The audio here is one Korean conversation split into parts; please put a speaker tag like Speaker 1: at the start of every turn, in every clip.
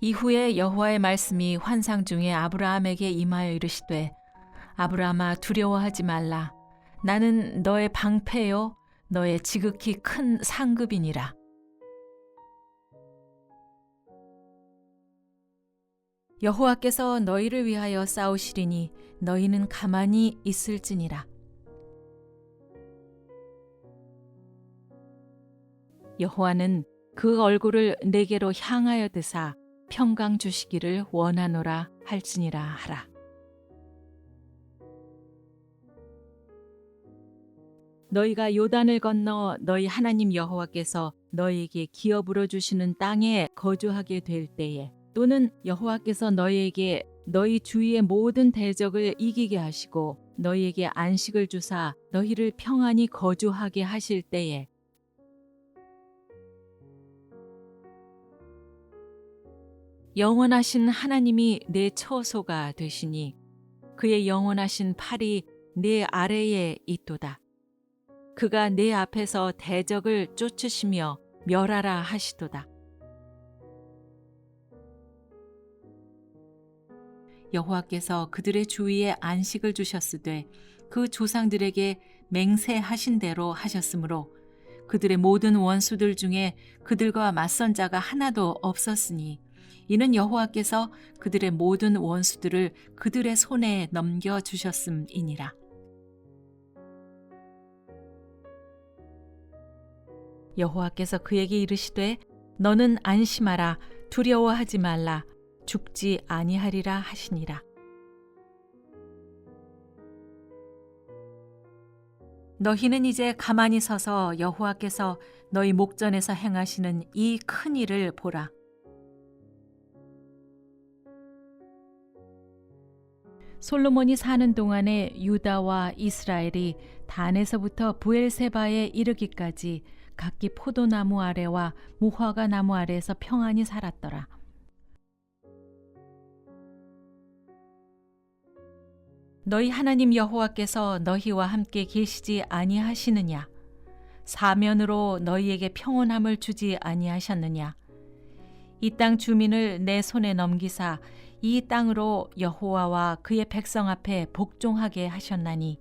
Speaker 1: 이후에 여호와의 말씀이 환상 중에 아브라함에게 임하여 이르시되 아브라함아 두려워하지 말라. 나는 너의 방패요 너의 지극히 큰 상급이니라. 여호와께서 너희를 위하여 싸우시리니 너희는 가만히 있을지니라. 여호와는 그 얼굴을 내게로 향하여 드사 평강 주시기를 원하노라 할지니라 하라. 너희가 요단을 건너 너희 하나님 여호와께서 너희에게 기업으로 주시는 땅에 거주하게 될 때에 또는 여호와께서 너희에게 너희 주위의 모든 대적을 이기게 하시고 너희에게 안식을 주사 너희를 평안히 거주하게 하실 때에 영원하신 하나님이 내 처소가 되시니 그의 영원하신 팔이 내 아래에 있도다. 그가 내 앞에서 대적을 쫓으시며 멸하라 하시도다. 여호와께서 그들의 주위에 안식을 주셨으되 그 조상들에게 맹세하신 대로 하셨으므로 그들의 모든 원수들 중에 그들과 맞선 자가 하나도 없었으니 이는 여호와께서 그들의 모든 원수들을 그들의 손에 넘겨주셨음이니라. 여호와께서 그에게 이르시되 너는 안심하라 두려워하지 말라 죽지 아니하리라 하시니라. 너희는 이제 가만히 서서 여호와께서 너희 목전에서 행하시는 이 큰 일을 보라. 솔로몬이 사는 동안에 유다와 이스라엘이 단에서부터 부엘세바에 이르기까지 각기 포도나무 아래와 무화과 나무 아래에서 평안히 살았더라. 너희 하나님 여호와께서 너희와 함께 계시지 아니하시느냐? 사면으로 너희에게 평온함을 주지 아니하셨느냐? 이 땅 주민을 내 손에 넘기사 이 땅으로 여호와와 그의 백성 앞에 복종하게 하셨나니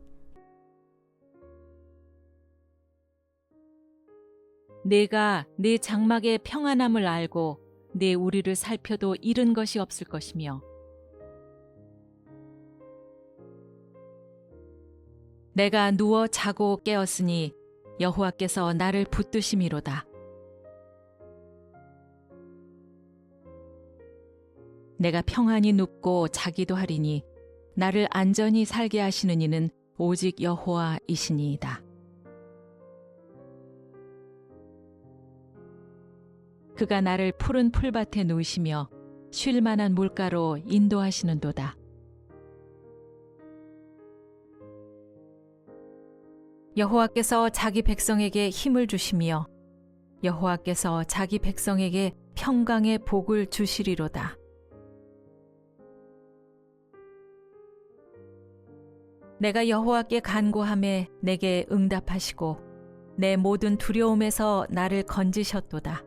Speaker 1: 내가 내 장막의 평안함을 알고 내 우리를 살펴도 잃은 것이 없을 것이며 내가 누워 자고 깨었으니 여호와께서 나를 붙드심이로다. 내가 평안히 눕고 자기도 하리니 나를 안전히 살게 하시는 이는 오직 여호와이시니이다. 그가 나를 푸른 풀밭에 누이시며 쉴 만한 물가로 인도하시는도다. 여호와께서 자기 백성에게 힘을 주시며 여호와께서 자기 백성에게 평강의 복을 주시리로다. 내가 여호와께 간구하매 내게 응답하시고 내 모든 두려움에서 나를 건지셨도다.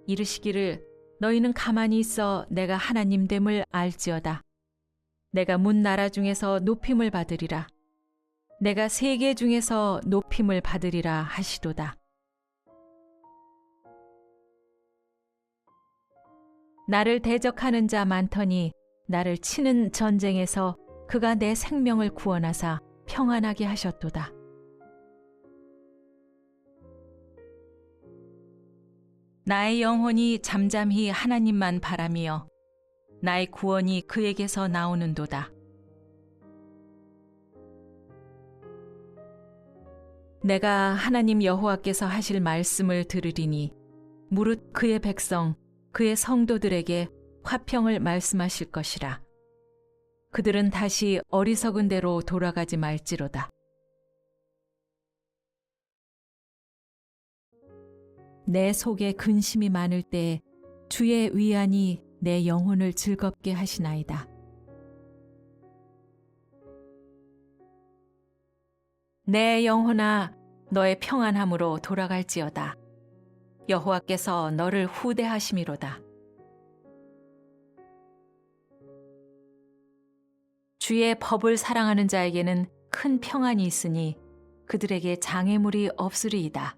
Speaker 1: 이르시기를 너희는 가만히 있어 내가 하나님됨을 알지어다. 내가 문 나라 중에서 높임을 받으리라. 내가 세계 중에서 높임을 받으리라 하시도다. 나를 대적하는 자 많더니 나를 치는 전쟁에서 그가 내 생명을 구원하사 평안하게 하셨도다. 나의 영혼이 잠잠히 하나님만 바라며 나의 구원이 그에게서 나오는도다. 내가 하나님 여호와께서 하실 말씀을 들으리니 무릇 그의 백성 그의 성도들에게 화평을 말씀하실 것이라. 그들은 다시 어리석은 대로 돌아가지 말지로다. 내 속에 근심이 많을 때에 주의 위안이 내 영혼을 즐겁게 하시나이다. 내 영혼아 너의 평안함으로 돌아갈지어다. 여호와께서 너를 후대하심이로다. 주의 법을 사랑하는 자에게는 큰 평안이 있으니 그들에게 장애물이 없으리이다.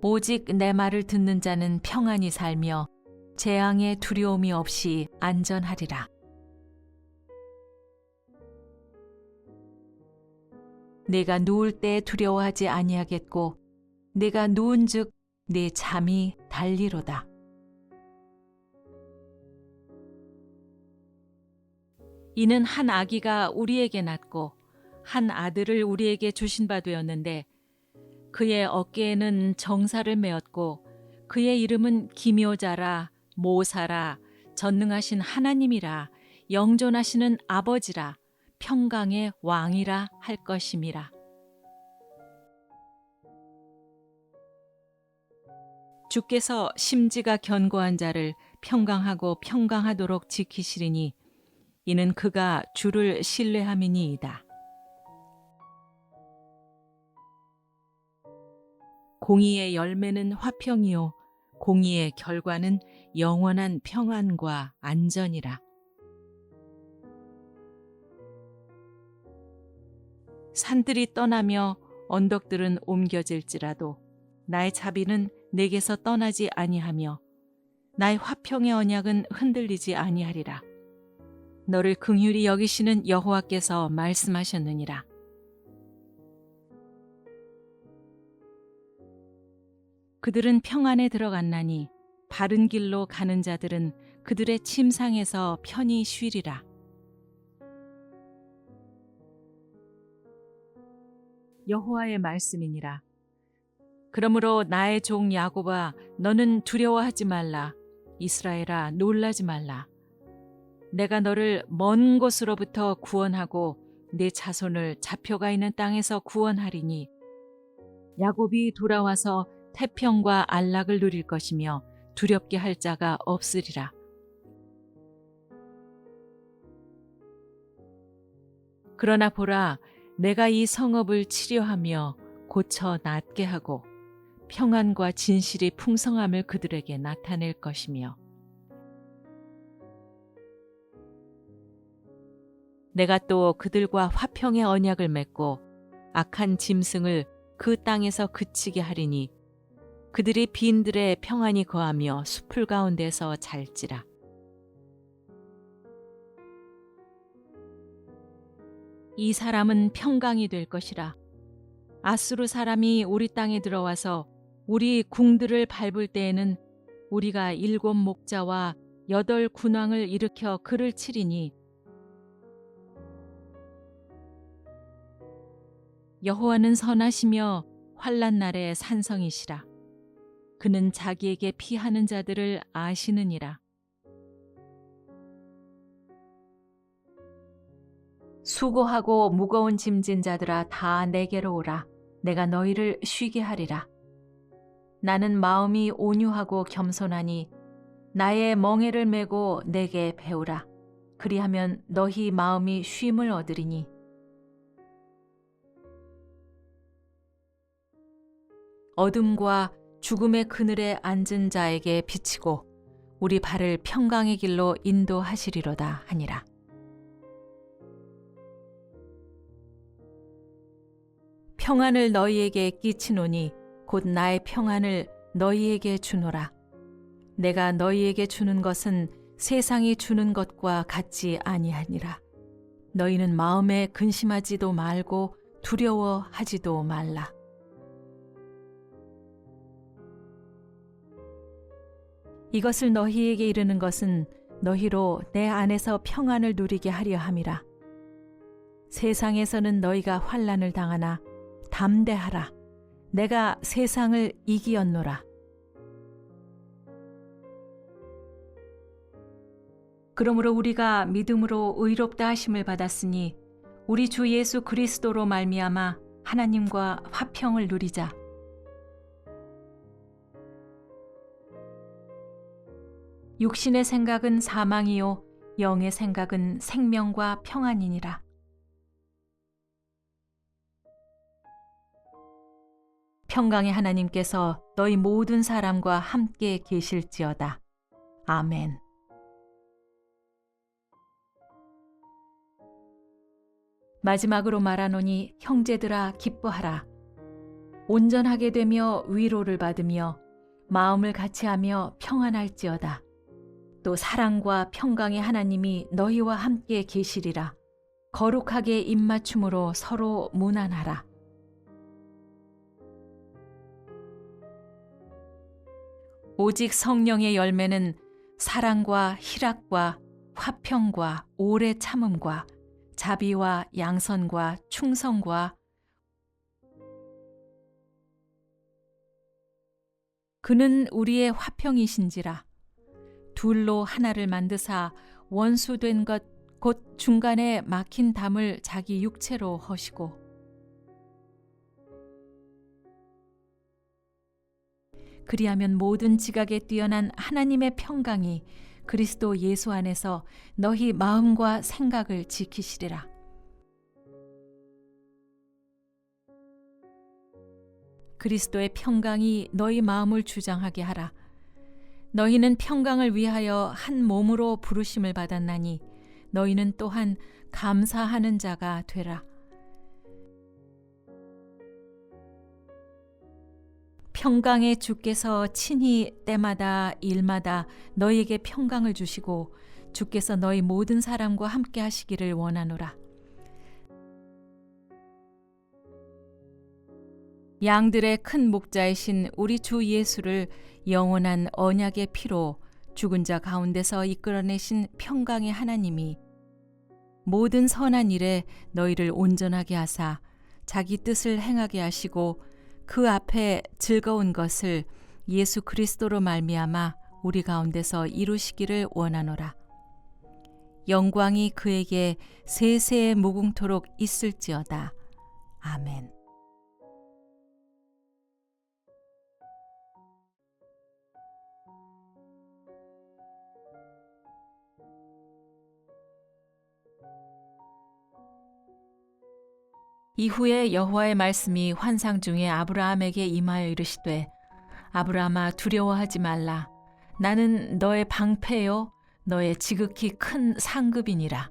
Speaker 1: 오직 내 말을 듣는 자는 평안히 살며 재앙의 두려움이 없이 안전하리라. 내가 누울 때 두려워하지 아니하겠고 내가 누운즉 내 잠이 달리로다. 이는 한 아기가 우리에게 낳고 한 아들을 우리에게 주신 바 되었는데 그의 어깨에는 정사를 메었고 그의 이름은 기묘자라 모사라 전능하신 하나님이라 영존하시는 아버지라 평강의 왕이라 할 것임이라. 주께서 심지가 견고한 자를 평강하고 평강하도록 지키시리니 이는 그가 주를 신뢰함이니이다. 공의의 열매는 화평이요 공의의 결과는 영원한 평안과 안전이라. 산들이 떠나며 언덕들은 옮겨질지라도 나의 자비는 내게서 떠나지 아니하며 나의 화평의 언약은 흔들리지 아니하리라. 너를 긍휼히 여기시는 여호와께서 말씀하셨느니라. 그들은 평안에 들어갔나니 바른 길로 가는 자들은 그들의 침상에서 편히 쉬리라. 여호와의 말씀이니라. 그러므로 나의 종 야곱아 너는 두려워하지 말라. 이스라엘아 놀라지 말라. 내가 너를 먼 곳으로부터 구원하고 내 자손을 잡혀가 있는 땅에서 구원하리니 야곱이 돌아와서 태평과 안락을 누릴 것이며 두렵게 할 자가 없으리라. 그러나 보라, 내가 이 성읍을 치료하며 고쳐 낫게 하고 평안과 진실이 풍성함을 그들에게 나타낼 것이며 내가 또 그들과 화평의 언약을 맺고 악한 짐승을 그 땅에서 그치게 하리니 그들이 빈들에 평안히 거하며 수풀 가운데서 잘지라. 이 사람은 평강이 될 것이라. 아수르 사람이 우리 땅에 들어와서 우리 궁들을 밟을 때에는 우리가 7 목자와 8 군왕을 일으켜 그를 치리니 여호와는 선하시며 환난 날에 산성이시라. 그는 자기에게 피하는 자들을 아시느니라. 수고하고 무거운 짐진 자들아 다 내게로 오라. 내가 너희를 쉬게 하리라. 나는 마음이 온유하고 겸손하니 나의 멍에를 메고 내게 배우라. 그리하면 너희 마음이 쉼을 얻으리니 어둠과 죽음의 그늘에 앉은 자에게 비치고 우리 발을 평강의 길로 인도하시리로다 하니라. 평안을 너희에게 끼치노니 곧 나의 평안을 너희에게 주노라. 내가 너희에게 주는 것은 세상이 주는 것과 같지 아니하니라. 너희는 마음에 근심하지도 말고 두려워하지도 말라. 이것을 너희에게 이르는 것은 너희로 내 안에서 평안을 누리게 하려 함이라. 세상에서는 너희가 환난을 당하나 담대하라. 내가 세상을 이기었노라. 그러므로 우리가 믿음으로 의롭다 하심을 받았으니 우리 주 예수 그리스도로 말미암아 하나님과 화평을 누리자. 육신의 생각은 사망이요 영의 생각은 생명과 평안이니라. 평강의 하나님께서 너희 모든 사람과 함께 계실지어다. 아멘. 마지막으로 말하노니 형제들아 기뻐하라. 온전하게 되며 위로를 받으며 마음을 같이하며 평안할지어다. 또 사랑과 평강의 하나님이 너희와 함께 계시리라. 거룩하게 입맞춤으로 서로 문안하라. 오직 성령의 열매는 사랑과 희락과 화평과 오래 참음과 자비와 양선과 충성과 그는 우리의 화평이신지라. 둘로 하나를 만드사 원수된 것 곧 중간에 막힌 담을 자기 육체로 허시고 그리하면 모든 지각에 뛰어난 하나님의 평강이 그리스도 예수 안에서 너희 마음과 생각을 지키시리라. 그리스도의 평강이 너희 마음을 주장하게 하라. 너희는 평강을 위하여 한 몸으로 부르심을 받았나니 너희는 또한 감사하는 자가 되라. 평강의 주께서 친히 때마다 일마다 너희에게 평강을 주시고 주께서 너희 모든 사람과 함께 하시기를 원하노라. 양들의 큰 목자이신 우리 주 예수를 영원한 언약의 피로 죽은 자 가운데서 이끌어내신 평강의 하나님이 모든 선한 일에 너희를 온전하게 하사 자기 뜻을 행하게 하시고 그 앞에 즐거운 것을 예수 그리스도로 말미암아 우리 가운데서 이루시기를 원하노라. 영광이 그에게 세세에 무궁토록 있을지어다. 아멘. 이후에 여호와의 말씀이 환상 중에 아브라함에게 임하여 이르시되 아브라함아 두려워하지 말라. 나는 너의 방패요 너의 지극히 큰 상급이니라.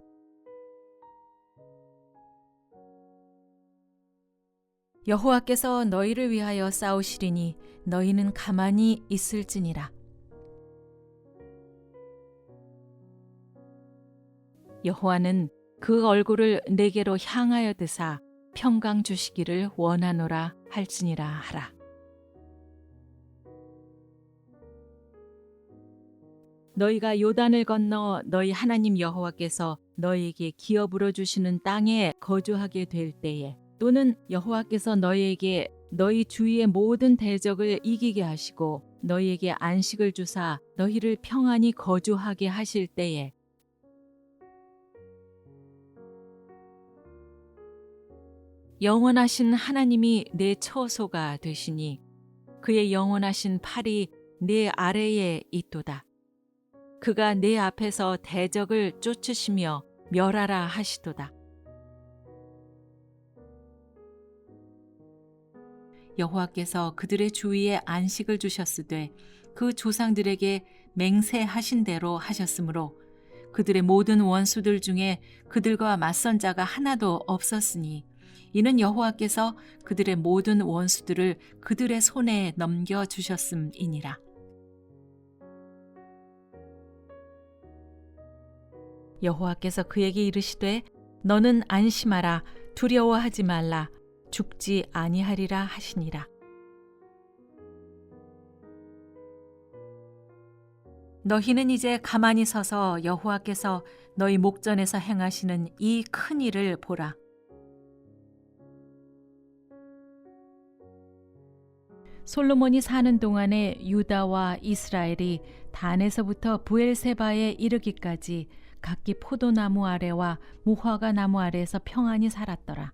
Speaker 1: 여호와께서 너희를 위하여 싸우시리니 너희는 가만히 있을지니라. 여호와는 그 얼굴을 내게로 향하여 드사 평강 주시기를 원하노라 할지니라 하라. 너희가 요단을 건너 너희 하나님 여호와께서 너희에게 기업으로 주시는 땅에 거주하게 될 때에 또는 여호와께서 너희에게 너희 주위의 모든 대적을 이기게 하시고 너희에게 안식을 주사 너희를 평안히 거주하게 하실 때에 영원하신 하나님이 내 처소가 되시니 그의 영원하신 팔이 내 아래에 있도다. 그가 내 앞에서 대적을 쫓으시며 멸하라 하시도다. 여호와께서 그들의 주위에 안식을 주셨으되 그 조상들에게 맹세하신 대로 하셨으므로 그들의 모든 원수들 중에 그들과 맞선 자가 하나도 없었으니 이는 여호와께서 그들의 모든 원수들을 그들의 손에 넘겨주셨음이니라. 여호와께서 그에게 이르시되 너는 안심하라 두려워하지 말라 죽지 아니하리라 하시니라. 너희는 이제 가만히 서서 여호와께서 너희 목전에서 행하시는 이 큰 일을 보라. 솔로몬이 사는 동안에 유다와 이스라엘이 단에서부터 부엘세바에 이르기까지 각기 포도나무 아래와 무화과 나무 아래에서 평안히 살았더라.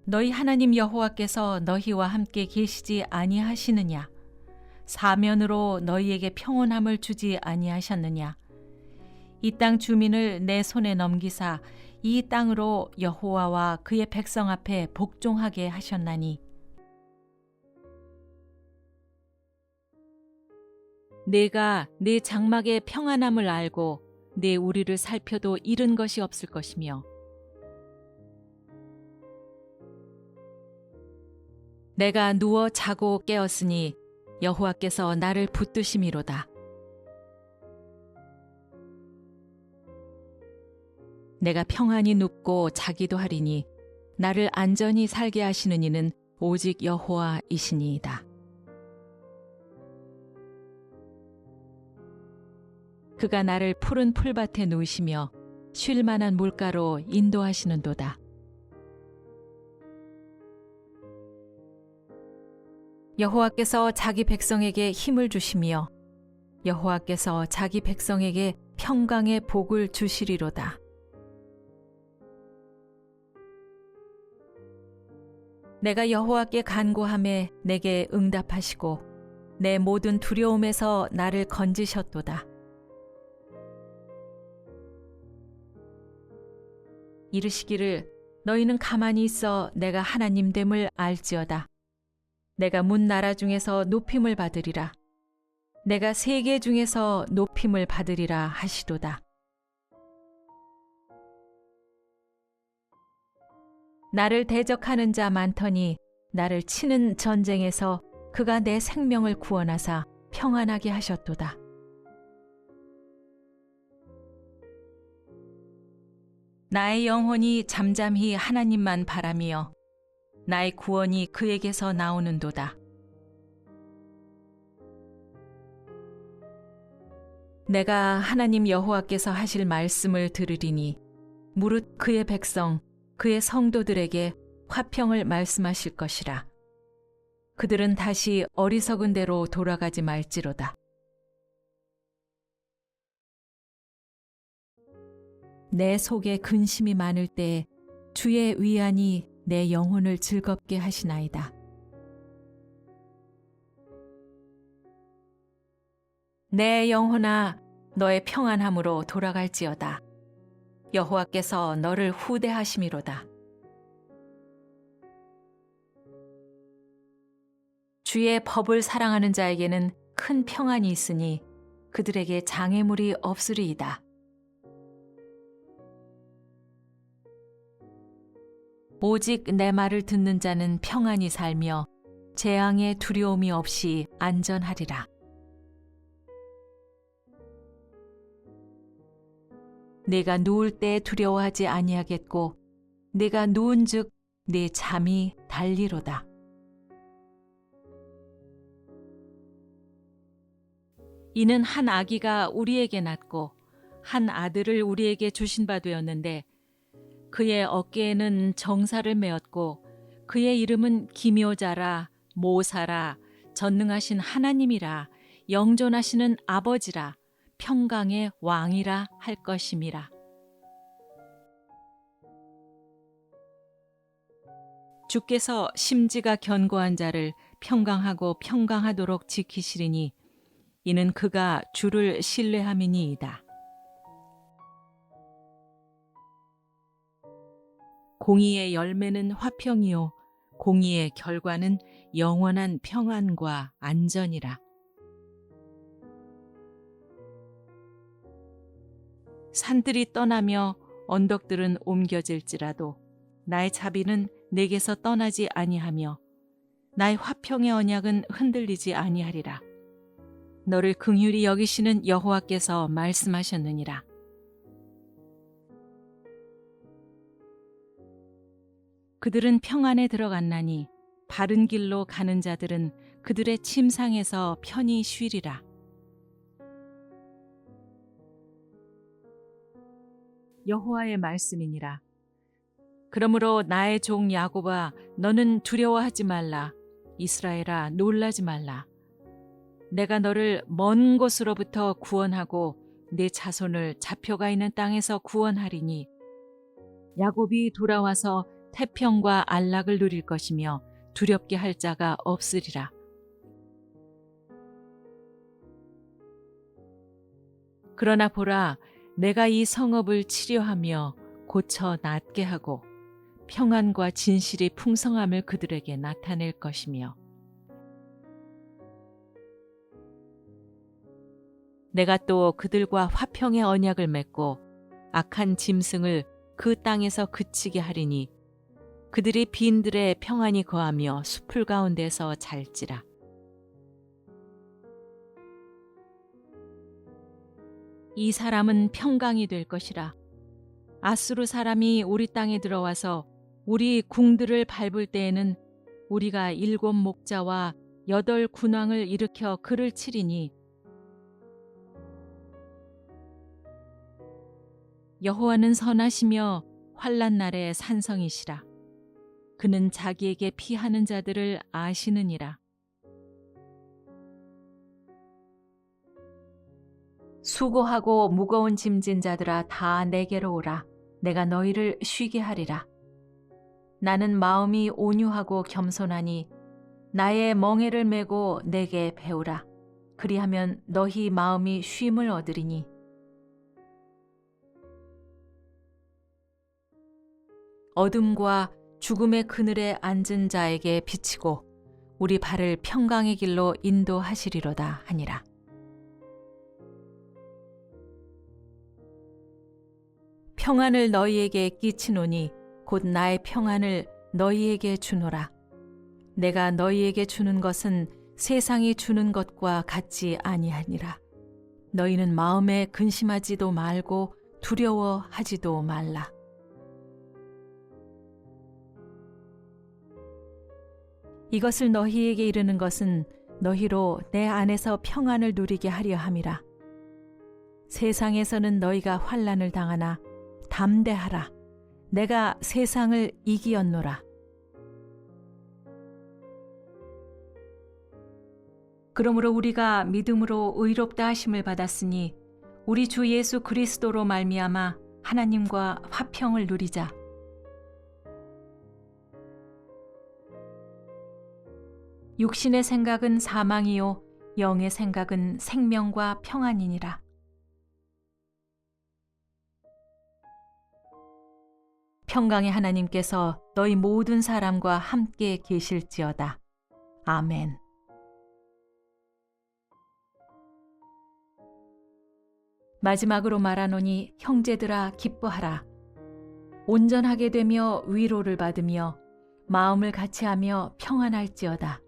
Speaker 1: 너희 하나님 여호와께서 너희와 함께 계시지 아니하시느냐? 사면으로 너희에게 평온함을 주지 아니하셨느냐? 이 땅 주민을 내 손에 넘기사 이 땅으로 여호와와 그의 백성 앞에 복종하게 하셨나니 내가 내 장막의 평안함을 알고 내 우리를 살펴도 잃은 것이 없을 것이며 내가 누워 자고 깨었으니 여호와께서 나를 붙드심이로다. 내가 평안히 눕고 자기도 하리니 나를 안전히 살게 하시는 이는 오직 여호와이시니이다. 그가 나를 푸른 풀밭에 누이시며 쉴 만한 물가로 인도하시는도다. 여호와께서 자기 백성에게 힘을 주시며 여호와께서 자기 백성에게 평강의 복을 주시리로다. 내가 여호와께 간구하매 내게 응답하시고 내 모든 두려움에서 나를 건지셨도다. 이르시기를 너희는 가만히 있어 내가 하나님 됨을 알지어다. 내가 문 나라 중에서 높임을 받으리라. 내가 세계 중에서 높임을 받으리라 하시도다. 나를 대적하는 자 많더니 나를 치는 전쟁에서 그가 내 생명을 구원하사 평안하게 하셨도다. 나의 영혼이 잠잠히 하나님만 바라며 나의 구원이 그에게서 나오는도다. 내가 하나님 여호와께서 하실 말씀을 들으리니 무릇 그의 백성 그의 성도들에게 화평을 말씀하실 것이라. 그들은 다시 어리석은 대로 돌아가지 말지로다. 내 속에 근심이 많을 때 주의 위안이 내 영혼을 즐겁게 하시나이다. 내 영혼아, 너의 평안함으로 돌아갈지어다. 여호와께서 너를 후대하심이로다. 주의 법을 사랑하는 자에게는 큰 평안이 있으니 그들에게 장애물이 없으리이다. 오직 내 말을 듣는 자는 평안히 살며 재앙의 두려움이 없이 안전하리라. 내가 누울 때 두려워하지 아니하겠고 내가 누운즉 내 잠이 달리로다. 이는 한 아기가 우리에게 낳고 한 아들을 우리에게 주신 바 되었는데 그의 어깨에는 정사를 메었고 그의 이름은 기묘자라 모사라 전능하신 하나님이라 영존하시는 아버지라 평강의 왕이라 할 것임이라. 주께서 심지가 견고한 자를 평강하고 평강하도록 지키시리니 이는 그가 주를 신뢰함이니이다. 공의의 열매는 화평이요 공의의 결과는 영원한 평안과 안전이라. 산들이 떠나며 언덕들은 옮겨질지라도 나의 자비는 내게서 떠나지 아니하며 나의 화평의 언약은 흔들리지 아니하리라. 너를 긍휼히 여기시는 여호와께서 말씀하셨느니라. 그들은 평안에 들어갔나니 바른 길로 가는 자들은 그들의 침상에서 편히 쉬리라. 여호와의 말씀이니라. 그러므로 나의 종 야곱아 너는 두려워하지 말라. 이스라엘아 놀라지 말라. 내가 너를 먼 곳으로부터 구원하고 내 자손을 잡혀가 있는 땅에서 구원하리니 야곱이 돌아와서 태평과 안락을 누릴 것이며 두렵게 할 자가 없으리라. 그러나 보라, 내가 이 성읍을 치료하며 고쳐 낫게 하고 평안과 진실이 풍성함을 그들에게 나타낼 것이며 내가 또 그들과 화평의 언약을 맺고 악한 짐승을 그 땅에서 그치게 하리니 그들이 빈들에 평안히 거하며 숲을 가운데서 잘지라. 이 사람은 평강이 될 것이라. 아수르 사람이 우리 땅에 들어와서 우리 궁들을 밟을 때에는 우리가 7 목자와 8 군왕을 일으켜 그를 치리니 여호와는 선하시며 환난 날에 산성이시라. 그는 자기에게 피하는 자들을 아시느니라. 수고하고 무거운 짐진 자들아 다 내게로 오라. 내가 너희를 쉬게 하리라. 나는 마음이 온유하고 겸손하니 나의 멍에를 메고 내게 배우라. 그리하면 너희 마음이 쉼을 얻으리니 어둠과 죽음의 그늘에 앉은 자에게 비치고 우리 발을 평강의 길로 인도하시리로다 하니라. 평안을 너희에게 끼치노니 곧 나의 평안을 너희에게 주노라. 내가 너희에게 주는 것은 세상이 주는 것과 같지 아니하니라. 너희는 마음에 근심하지도 말고 두려워하지도 말라. 이것을 너희에게 이르는 것은 너희로 내 안에서 평안을 누리게 하려 함이라. 세상에서는 너희가 환난을 당하나 담대하라. 내가 세상을 이기었노라. 그러므로 우리가 믿음으로 의롭다 하심을 받았으니 우리 주 예수 그리스도로 말미암아 하나님과 화평을 누리자. 육신의 생각은 사망이요 영의 생각은 생명과 평안이니라. 평강의 하나님께서 너희 모든 사람과 함께 계실지어다. 아멘. 마지막으로 말하노니 형제들아 기뻐하라. 온전하게 되며 위로를 받으며 마음을 같이하며 평안할지어다.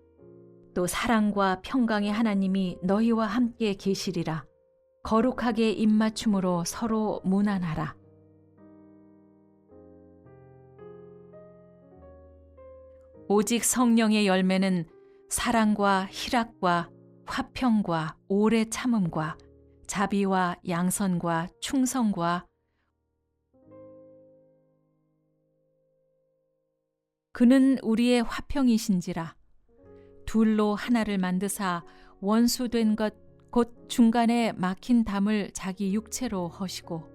Speaker 1: 또 사랑과 평강의 하나님이 너희와 함께 계시리라. 거룩하게 입맞춤으로 서로 문안하라. 오직 성령의 열매는 사랑과 희락과 화평과 오래 참음과 자비와 양선과 충성과 그는 우리의 화평이신지라. 둘로 하나를 만드사 원수된 것 곧 중간에 막힌 담을 자기 육체로 허시고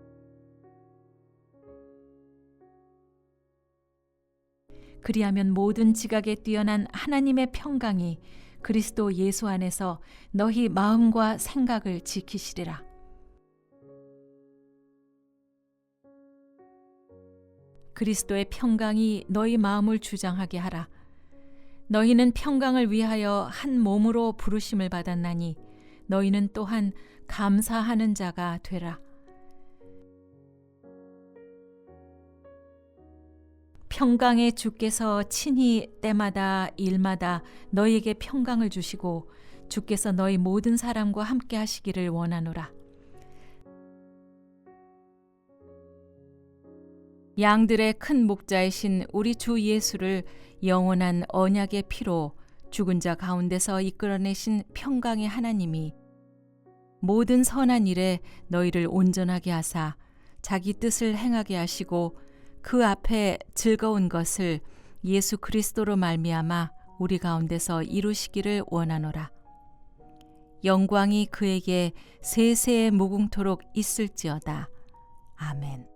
Speaker 1: 그리하면 모든 지각에 뛰어난 하나님의 평강이 그리스도 예수 안에서 너희 마음과 생각을 지키시리라. 그리스도의 평강이 너희 마음을 주장하게 하라. 너희는 평강을 위하여 한 몸으로 부르심을 받았나니 너희는 또한 감사하는 자가 되라. 평강의 주께서 친히 때마다 일마다 너희에게 평강을 주시고 주께서 너희 모든 사람과 함께 하시기를 원하노라. 양들의 큰 목자이신 우리 주 예수를 영원한 언약의 피로 죽은 자 가운데서 이끌어내신 평강의 하나님이 모든 선한 일에 너희를 온전하게 하사 자기 뜻을 행하게 하시고 그 앞에 즐거운 것을 예수 그리스도로 말미암아 우리 가운데서 이루시기를 원하노라. 영광이 그에게 세세에 무궁토록 있을지어다. 아멘.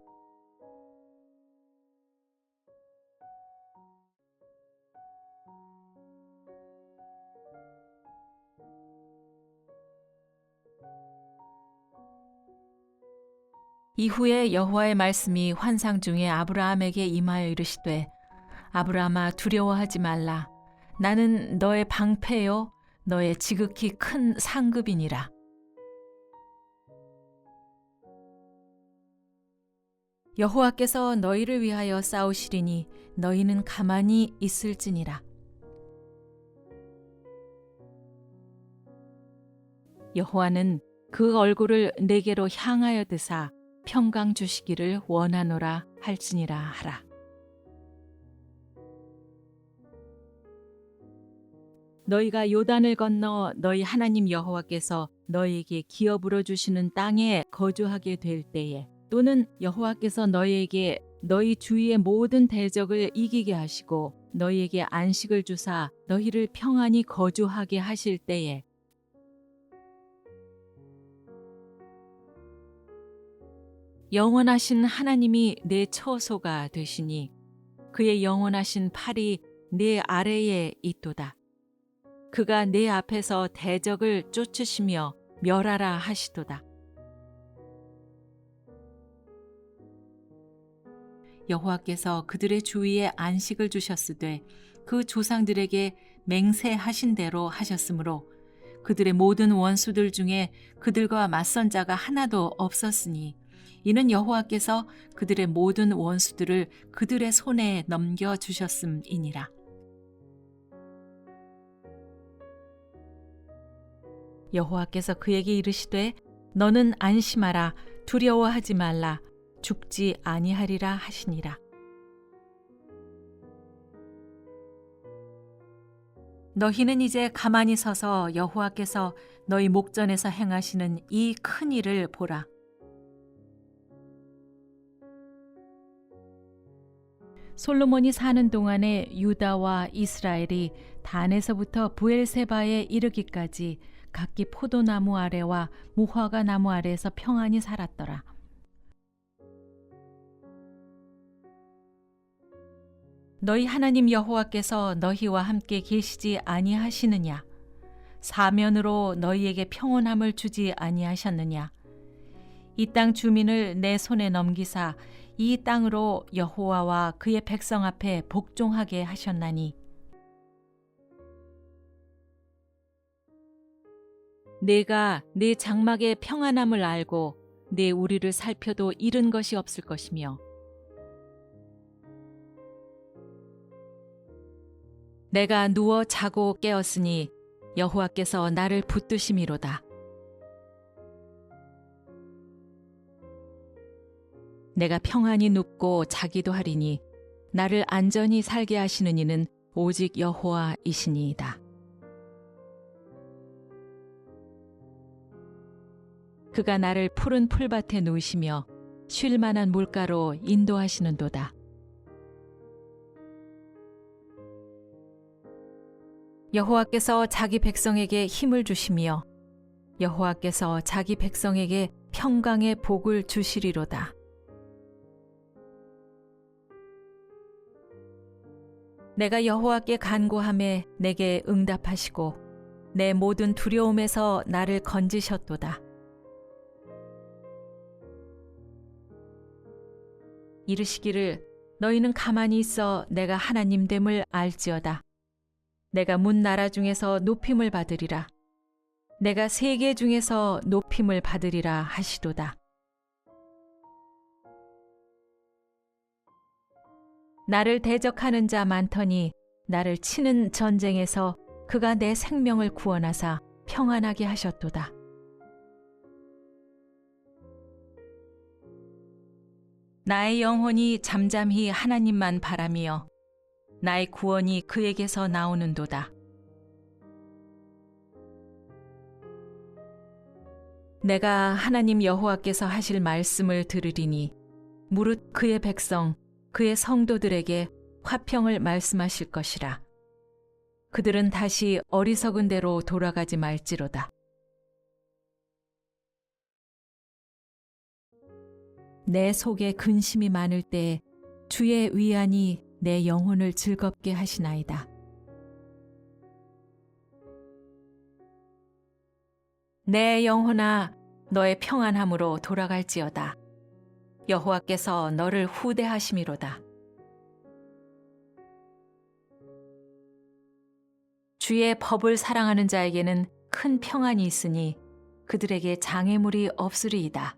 Speaker 1: 이후에 여호와의 말씀이 환상 중에 아브라함에게 임하여 이르시되 아브라함아 두려워하지 말라. 나는 너의 방패요 너의 지극히 큰 상급이니라. 여호와께서 너희를 위하여 싸우시리니 너희는 가만히 있을지니라. 여호와는 그 얼굴을 내게로 향하여 드사 평강 주시기를 원하노라 할지니라 하라. 너희가 요단을 건너 너희 하나님 여호와께서 너희에게 기업으로 주시는 땅에 거주하게 될 때에 또는 여호와께서 너희에게 너희 주위의 모든 대적을 이기게 하시고 너희에게 안식을 주사 너희를 평안히 거주하게 하실 때에 영원하신 하나님이 내 처소가 되시니 그의 영원하신 팔이 내 아래에 있도다. 그가 내 앞에서 대적을 쫓으시며 멸하라 하시도다. 여호와께서 그들의 주위에 안식을 주셨으되 그 조상들에게 맹세하신 대로 하셨으므로 그들의 모든 원수들 중에 그들과 맞선 자가 하나도 없었으니 이는 여호와께서 그들의 모든 원수들을 그들의 손에 넘겨주셨음이니라. 여호와께서 그에게 이르시되 너는 안심하라 두려워하지 말라 죽지 아니하리라 하시니라. 너희는 이제 가만히 서서 여호와께서 너희 목전에서 행하시는 이 큰 일을 보라. 솔로몬이 사는 동안에 유다와 이스라엘이 단에서부터 부엘세바에 이르기까지 각기 포도나무 아래와 무화과 나무 아래에서 평안히 살았더라. 너희 하나님 여호와께서 너희와 함께 계시지 아니하시느냐? 사면으로 너희에게 평온함을 주지 아니하셨느냐? 이 땅 주민을 내 손에 넘기사 이 땅으로 여호와와 그의 백성 앞에 복종하게 하셨나니 내가 내 장막의 평안함을 알고 내 우리를 살펴도 잃은 것이 없을 것이며 내가 누워 자고 깨었으니 여호와께서 나를 붙드심이로다. 내가 평안히 눕고 자기도 하리니 나를 안전히 살게 하시는 이는 오직 여호와이시니이다. 그가 나를 푸른 풀밭에 누이시며 쉴 만한 물가로 인도하시는도다. 여호와께서 자기 백성에게 힘을 주시며 여호와께서 자기 백성에게 평강의 복을 주시리로다. 내가 여호와께 간구하매 내게 응답하시고 내 모든 두려움에서 나를 건지셨도다. 이르시기를 너희는 가만히 있어 내가 하나님됨을 알지어다. 내가 문 나라 중에서 높임을 받으리라. 내가 세계 중에서 높임을 받으리라 하시도다. 나를 대적하는 자 많더니 나를 치는 전쟁에서 그가 내 생명을 구원하사 평안하게 하셨도다. 나의 영혼이 잠잠히 하나님만 바라며 나의 구원이 그에게서 나오는도다. 내가 하나님 여호와께서 하실 말씀을 들으리니 무릇 그의 백성 그의 성도들에게 화평을 말씀하실 것이라. 그들은 다시 어리석은 대로 돌아가지 말지로다. 내 속에 근심이 많을 때에 주의 위안이 내 영혼을 즐겁게 하시나이다. 내 영혼아 너의 평안함으로 돌아갈지어다. 여호와께서 너를 후대하심이로다. 주의 법을 사랑하는 자에게는 큰 평안이 있으니 그들에게 장애물이 없으리이다.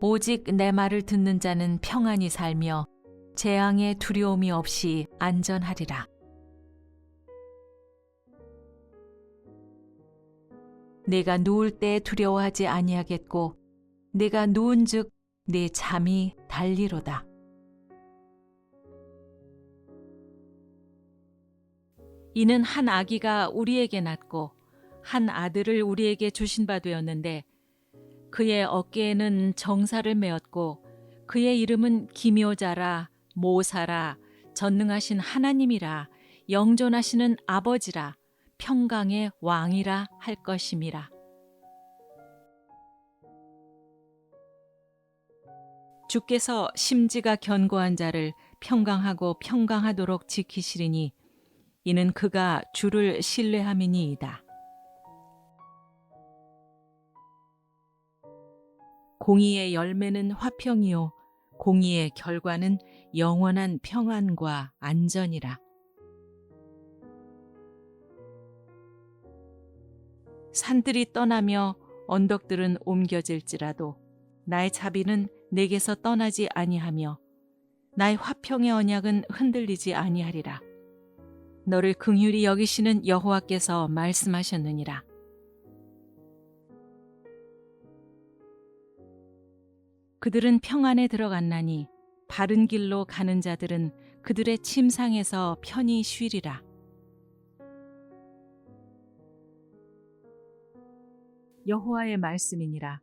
Speaker 1: 오직 내 말을 듣는 자는 평안히 살며 재앙의 두려움이 없이 안전하리라. 내가 누울 때 두려워하지 아니하겠고 내가 누운즉 내 잠이 달리로다. 이는 한 아기가 우리에게 낳고 한 아들을 우리에게 주신 바 되었는데 그의 어깨에는 정사를 메었고 그의 이름은 기묘자라 모사라 전능하신 하나님이라 영존하시는 아버지라 평강의 왕이라 할 것임이라. 주께서 심지가 견고한 자를 평강하고 평강하도록 지키시리니 이는 그가 주를 신뢰함이니이다. 공의의 열매는 화평이요 공의의 결과는 영원한 평안과 안전이라. 산들이 떠나며 언덕들은 옮겨질지라도 나의 자비는 내게서 떠나지 아니하며 나의 화평의 언약은 흔들리지 아니하리라. 너를 긍휼히 여기시는 여호와께서 말씀하셨느니라. 그들은 평안에 들어갔나니 바른 길로 가는 자들은 그들의 침상에서 편히 쉬리라. 여호와의 말씀이니라.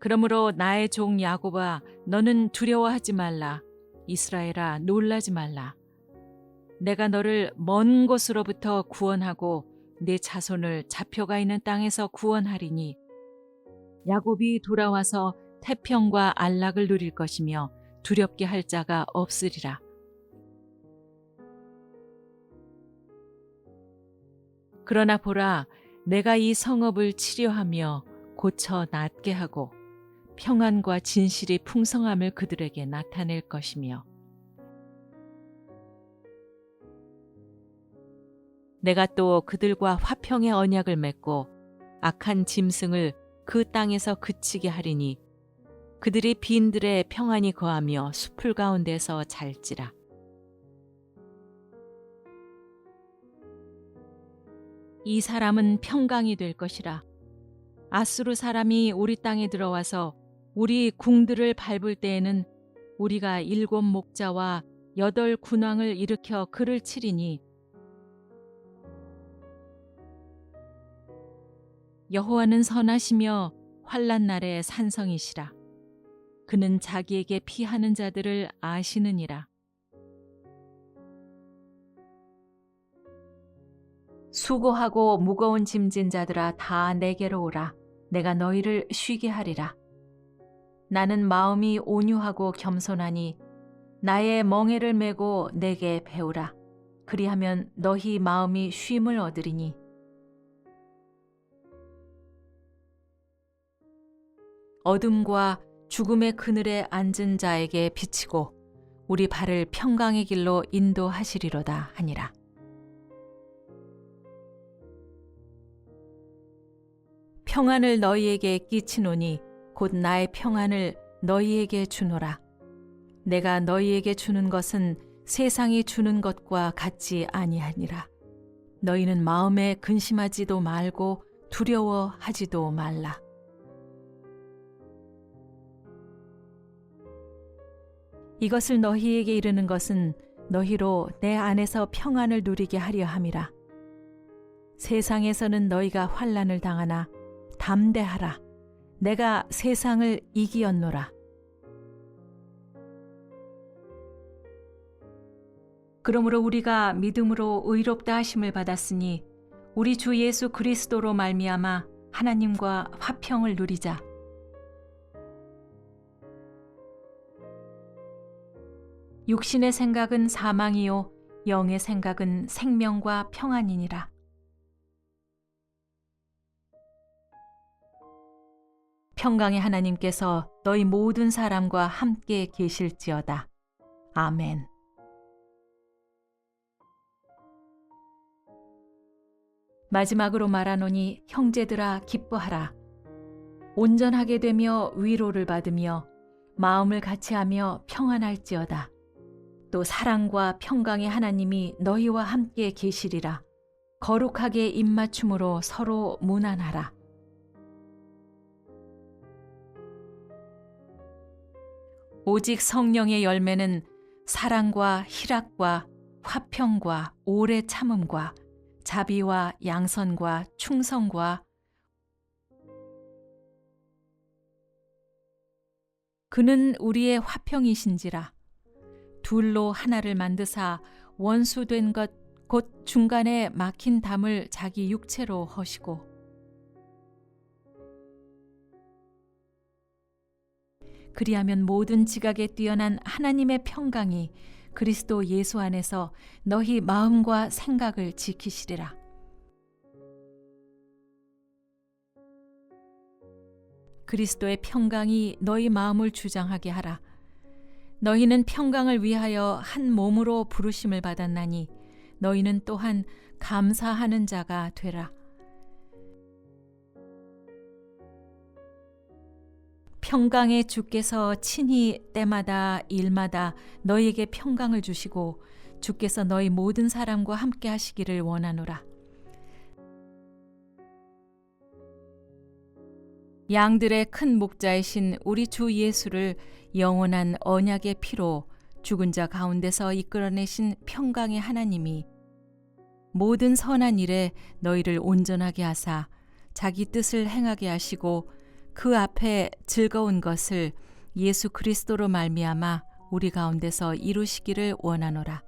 Speaker 1: 그러므로 나의 종 야곱아 너는 두려워하지 말라. 이스라엘아 놀라지 말라. 내가 너를 먼 곳으로부터 구원하고 내 자손을 잡혀가 있는 땅에서 구원하리니 야곱이 돌아와서 태평과 안락을 누릴 것이며 두렵게 할 자가 없으리라. 그러나 보라, 내가 이 성읍을 치료하며 고쳐 낫게 하고 평안과 진실이 풍성함을 그들에게 나타낼 것이며 내가 또 그들과 화평의 언약을 맺고 악한 짐승을 그 땅에서 그치게 하리니 그들이 빈들에 평안히 거하며 숲을 가운데서 잘지라. 이 사람은 평강이 될 것이라. 아수르 사람이 우리 땅에 들어와서 우리 궁들을 밟을 때에는 우리가 7 목자와 8 군왕을 일으켜 그를 치리니 여호와는 선하시며 환난 날에 산성이시라. 그는 자기에게 피하는 자들을 아시느니라. 수고하고 무거운 짐진 자들아 다 내게로 오라. 내가 너희를 쉬게 하리라. 나는 마음이 온유하고 겸손하니 나의 멍에를 메고 내게 배우라. 그리하면 너희 마음이 쉼을 얻으리니 어둠과 죽음의 그늘에 앉은 자에게 비치고 우리 발을 평강의 길로 인도하시리로다 하니라. 평안을 너희에게 끼치노니 곧 나의 평안을 너희에게 주노라. 내가 너희에게 주는 것은 세상이 주는 것과 같지 아니하니라. 너희는 마음에 근심하지도 말고 두려워하지도 말라. 이것을 너희에게 이르는 것은 너희로 내 안에서 평안을 누리게 하려 함이라. 세상에서는 너희가 환난을 당하나 담대하라. 내가 세상을 이기었노라. 그러므로 우리가 믿음으로 의롭다 하심을 받았으니 우리 주 예수 그리스도로 말미암아 하나님과 화평을 누리자. 육신의 생각은 사망이요 영의 생각은 생명과 평안이니라. 평강의 하나님께서 너희 모든 사람과 함께 계실지어다. 아멘. 마지막으로 말하노니 형제들아 기뻐하라. 온전하게 되며 위로를 받으며 마음을 같이하며 평안할지어다. 또 사랑과 평강의 하나님이 너희와 함께 계시리라. 거룩하게 입맞춤으로 서로 문안하라. 오직 성령의 열매는 사랑과 희락과 화평과 오래 참음과 자비와 양선과 충성과 그는 우리의 화평이신지라. 둘로 하나를 만드사 원수된 것 곧 중간에 막힌 담을 자기 육체로 허시고 그리하면 모든 지각에 뛰어난 하나님의 평강이 그리스도 예수 안에서 너희 마음과 생각을 지키시리라. 그리스도의 평강이 너희 마음을 주장하게 하라. 너희는 평강을 위하여 한 몸으로 부르심을 받았나니 너희는 또한 감사하는 자가 되라. 평강의 주께서 친히 때마다 일마다 너희에게 평강을 주시고 주께서 너희 모든 사람과 함께 하시기를 원하노라. 양들의 큰 목자이신 우리 주 예수를 영원한 언약의 피로 죽은 자 가운데서 이끌어내신 평강의 하나님이 모든 선한 일에 너희를 온전하게 하사 자기 뜻을 행하게 하시고 그 앞에 즐거운 것을 예수 그리스도로 말미암아 우리 가운데서 이루시기를 원하노라.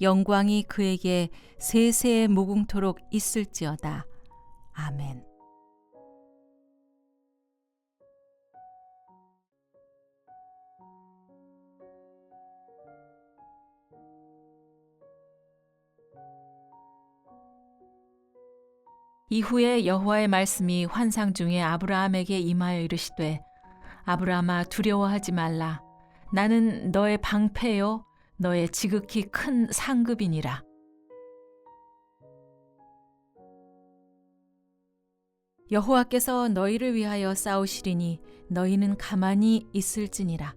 Speaker 1: 영광이 그에게 세세에 무궁토록 있을지어다. 아멘. 이후에 여호와의 말씀이 환상 중에 아브라함에게 임하여 이르시되 아브라함아 두려워하지 말라. 나는 너의 방패요 너의 지극히 큰 상급이니라. 여호와께서 너희를 위하여 싸우시리니 너희는 가만히 있을지니라.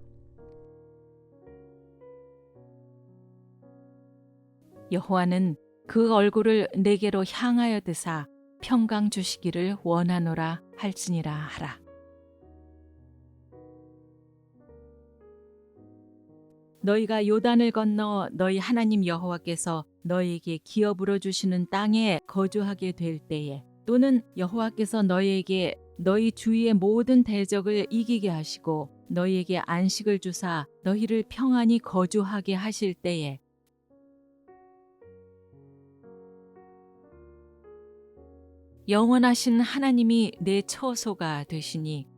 Speaker 1: 여호와는 그 얼굴을 내게로 향하여 드사 평강 주시기를 원하노라 할지니라 하라. 너희가 요단을 건너 너희 하나님 여호와께서 너희에게 기어 불어 주시는 땅에 거주하게 될 때에 또는 여호와께서 너희에게 너희 주위의 모든 대적을 이기게 하시고 너희에게 안식을 주사 너희를 평안히 거주하게 하실 때에 영원하신 하나님이 내 처소가 되시니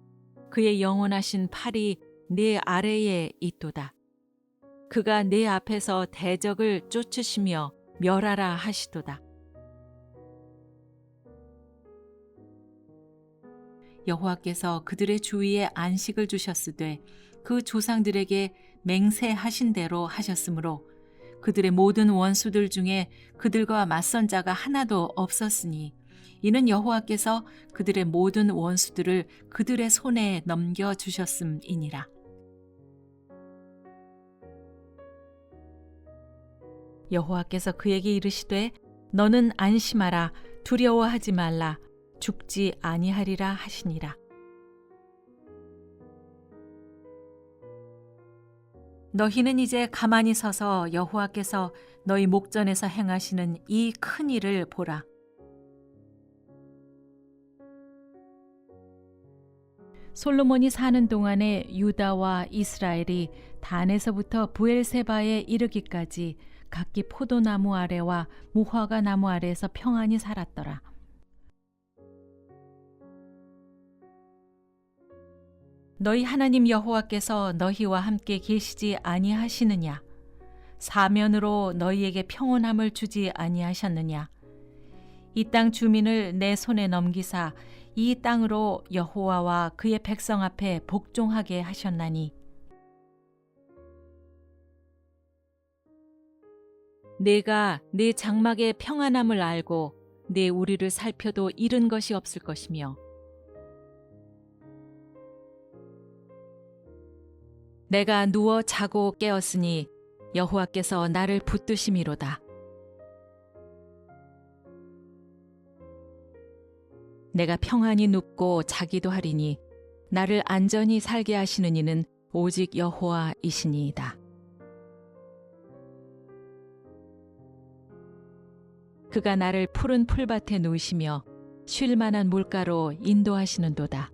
Speaker 1: 그의 영원하신 팔이 내 아래에 있도다. 그가 내 앞에서 대적을 쫓으시며 멸하라 하시도다. 여호와께서 그들의 주위에 안식을 주셨으되 그 조상들에게 맹세하신 대로 하셨으므로 그들의 모든 원수들 중에 그들과 맞선 자가 하나도 없었으니 이는 여호와께서 그들의 모든 원수들을 그들의 손에 넘겨주셨음이니라. 여호와께서 그에게 이르시되 너는 안심하라 두려워하지 말라 죽지 아니하리라 하시니라. 너희는 이제 가만히 서서 여호와께서 너희 목전에서 행하시는 이 큰 일을 보라. 솔로몬이 사는 동안에 유다와 이스라엘이 단에서부터 부엘세바에 이르기까지 각기 포도나무 아래와 무화과 나무 아래에서 평안히 살았더라. 너희 하나님 여호와께서 너희와 함께 계시지 아니하시느냐? 사면으로 너희에게 평온함을 주지 아니하셨느냐? 이 땅 주민을 내 손에 넘기사 이 땅으로 여호와와 그의 백성 앞에 복종하게 하셨나니 내가 내 장막의 평안함을 알고 내 우리를 살펴도 잃은 것이 없을 것이며 내가 누워 자고 깨었으니 여호와께서 나를 붙드심이로다. 내가 평안히 눕고 자기도 하리니 나를 안전히 살게 하시는 이는 오직 여호와이시니이다. 그가 나를 푸른 풀밭에 누이시며 쉴 만한 물가로 인도하시는도다.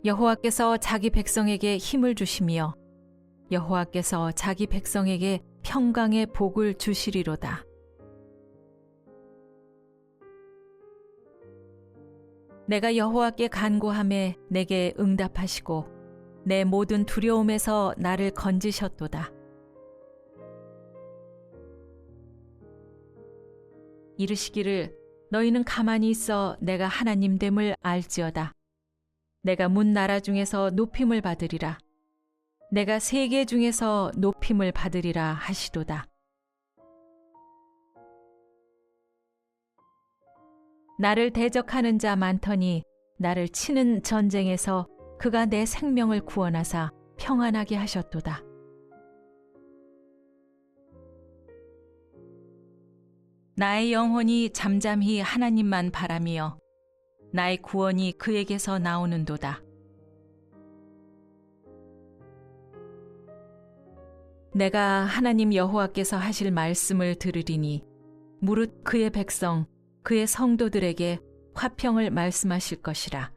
Speaker 1: 여호와께서 자기 백성에게 힘을 주시며 여호와께서 자기 백성에게 평강의 복을 주시리로다. 내가 여호와께 간구하매 내게 응답하시고 내 모든 두려움에서 나를 건지셨도다. 이르시기를 너희는 가만히 있어 내가 하나님 됨을 알지어다. 내가 문 나라 중에서 높임을 받으리라. 내가 세계 중에서 높임을 받으리라 하시도다. 나를 대적하는 자 많더니 나를 치는 전쟁에서 그가 내 생명을 구원하사 평안하게 하셨도다. 나의 영혼이 잠잠히 하나님만 바라며 나의 구원이 그에게서 나오는도다. 내가 하나님 여호와께서 하실 말씀을 들으리니 무릇 그의 백성 그의 성도들에게 화평을 말씀하실 것이라.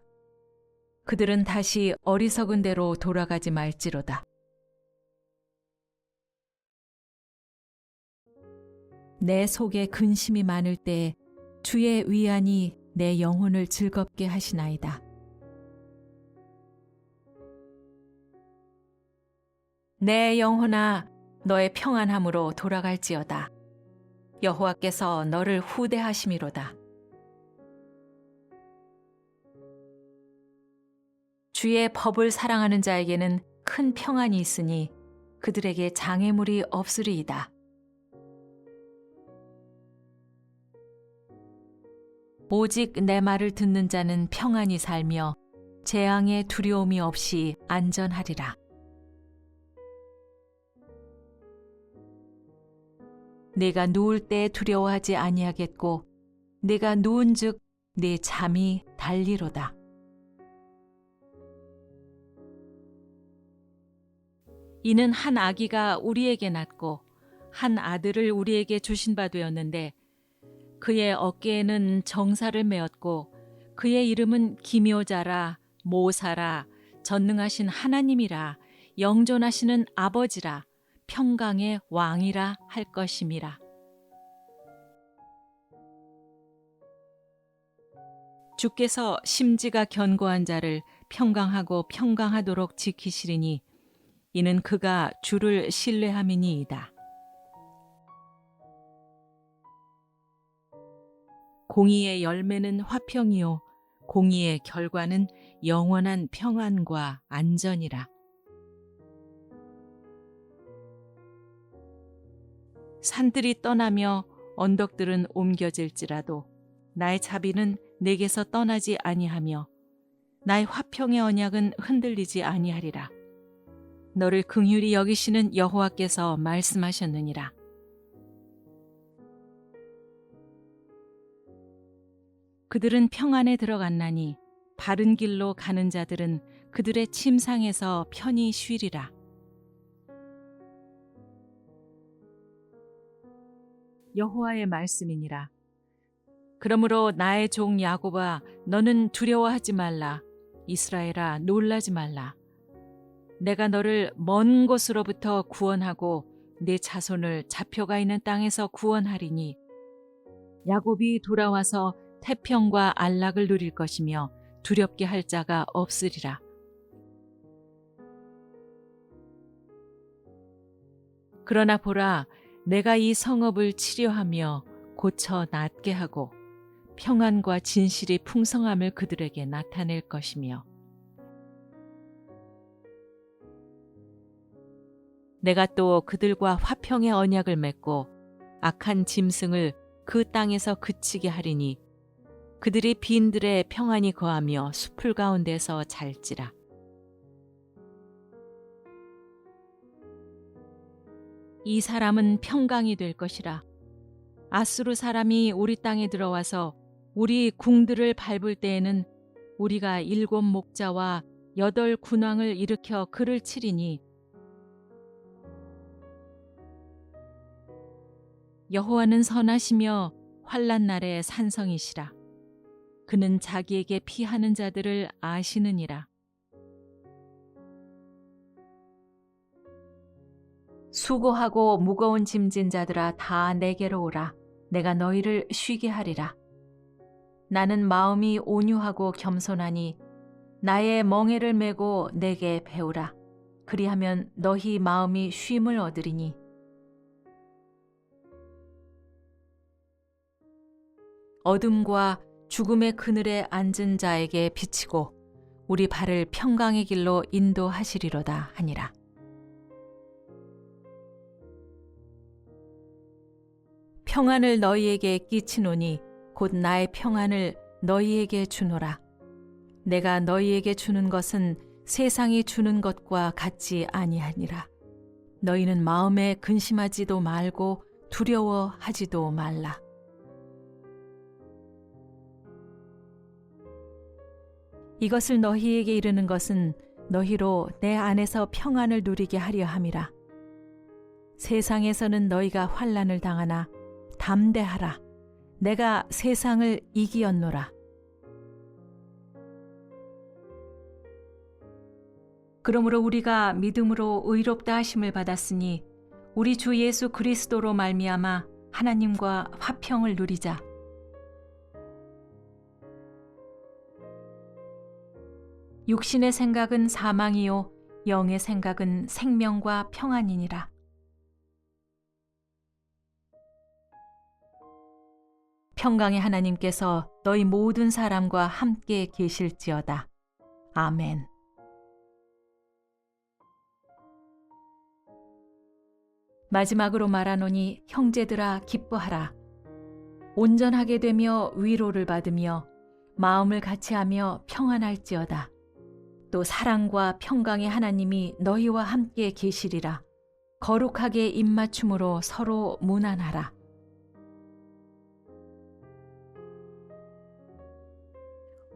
Speaker 1: 그들은 다시 어리석은 대로 돌아가지 말지로다. 내 속에 근심이 많을 때 주의 위안이 내 영혼을 즐겁게 하시나이다. 내 영혼아, 너의 평안함으로 돌아갈지어다. 여호와께서 너를 후대하심이로다. 주의 법을 사랑하는 자에게는 큰 평안이 있으니 그들에게 장애물이 없으리이다. 오직 내 말을 듣는 자는 평안히 살며 재앙의 두려움이 없이 안전하리라. 내가 누울 때 두려워하지 아니하겠고 내가 누운즉 내 잠이 달리로다. 이는 한 아기가 우리에게 낳고 한 아들을 우리에게 주신 바 되었는데 그의 어깨에는 정사를 메었고 그의 이름은 기묘자라 모사라 전능하신 하나님이라 영존하시는 아버지라 평강의 왕이라 할 것임이라. 주께서 심지가 견고한 자를 평강하고 평강하도록 지키시리니 이는 그가 주를 신뢰함이니이다. 공의의 열매는 화평이요 공의의 결과는 영원한 평안과 안전이라. 산들이 떠나며 언덕들은 옮겨질지라도 나의 자비는 내게서 떠나지 아니하며 나의 화평의 언약은 흔들리지 아니하리라. 너를 긍휼히 여기시는 여호와께서 말씀하셨느니라. 그들은 평안에 들어갔나니 바른 길로 가는 자들은 그들의 침상에서 편히 쉬리라. 여호와의 말씀이니라. 그러므로 나의 종 야곱아 너는 두려워하지 말라. 이스라엘아 놀라지 말라. 내가 너를 먼 곳으로부터 구원하고 내 자손을 잡혀가 있는 땅에서 구원하리니 야곱이 돌아와서 태평과 안락을 누릴 것이며 두렵게 할 자가 없으리라. 그러나 보라, 내가 이 성읍을 치료하며 고쳐 낫게 하고 평안과 진실이 풍성함을 그들에게 나타낼 것이며 내가 또 그들과 화평의 언약을 맺고 악한 짐승을 그 땅에서 그치게 하리니 그들이 빈들에 평안히 거하며 숲을 가운데서 잘지라. 이 사람은 평강이 될 것이라. 아수르 사람이 우리 땅에 들어와서 우리 궁들을 밟을 때에는 우리가 7 목자와 8 군왕을 일으켜 그를 치리니 여호와는 선하시며 환난 날에 산성이시라. 그는 자기에게 피하는 자들을 아시느니라. 수고하고 무거운 짐진 자들아 다 내게로 오라. 내가 너희를 쉬게 하리라. 나는 마음이 온유하고 겸손하니 나의 멍에를 메고 내게 배우라. 그리하면 너희 마음이 쉼을 얻으리니 어둠과 죽음의 그늘에 앉은 자에게 비치고 우리 발을 평강의 길로 인도하시리로다 하니라. 평안을 너희에게 끼치노니 곧 나의 평안을 너희에게 주노라. 내가 너희에게 주는 것은 세상이 주는 것과 같지 아니하니라. 너희는 마음에 근심하지도 말고 두려워하지도 말라. 이것을 너희에게 이르는 것은 너희로 내 안에서 평안을 누리게 하려 함이라. 세상에서는 너희가 환난을 당하나 담대하라. 내가 세상을 이기었노라. 그러므로 우리가 믿음으로 의롭다 하심을 받았으니 우리 주 예수 그리스도로 말미암아 하나님과 화평을 누리자. 육신의 생각은 사망이요 영의 생각은 생명과 평안이니라. 평강의 하나님께서 너희 모든 사람과 함께 계실지어다. 아멘. 마지막으로 말하노니 형제들아 기뻐하라. 온전하게 되며 위로를 받으며 마음을 같이하며 평안할지어다. 또 사랑과 평강의 하나님이 너희와 함께 계시리라. 거룩하게 입맞춤으로 서로 문안하라.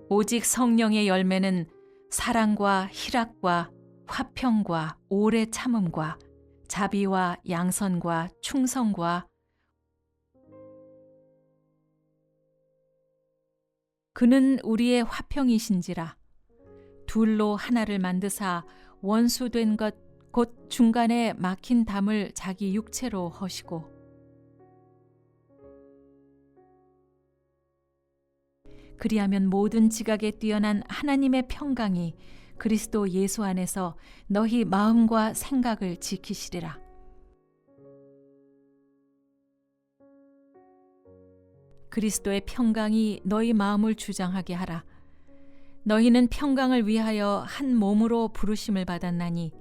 Speaker 1: 오직 성령의 열매는 사랑과 희락과 화평과 오래 참음과 자비와 양선과 충성과 그는 우리의 화평이신지라. 둘로 하나를 만드사 원수된 것 곧 중간에 막힌 담을 자기 육체로 허시고 그리하면 모든 지각에 뛰어난 하나님의 평강이 그리스도 예수 안에서 너희 마음과 생각을 지키시리라. 그리스도의 평강이 너희 마음을 주장하게 하라. 너희는 평강을 위하여 한 몸으로 부르심을 받았나니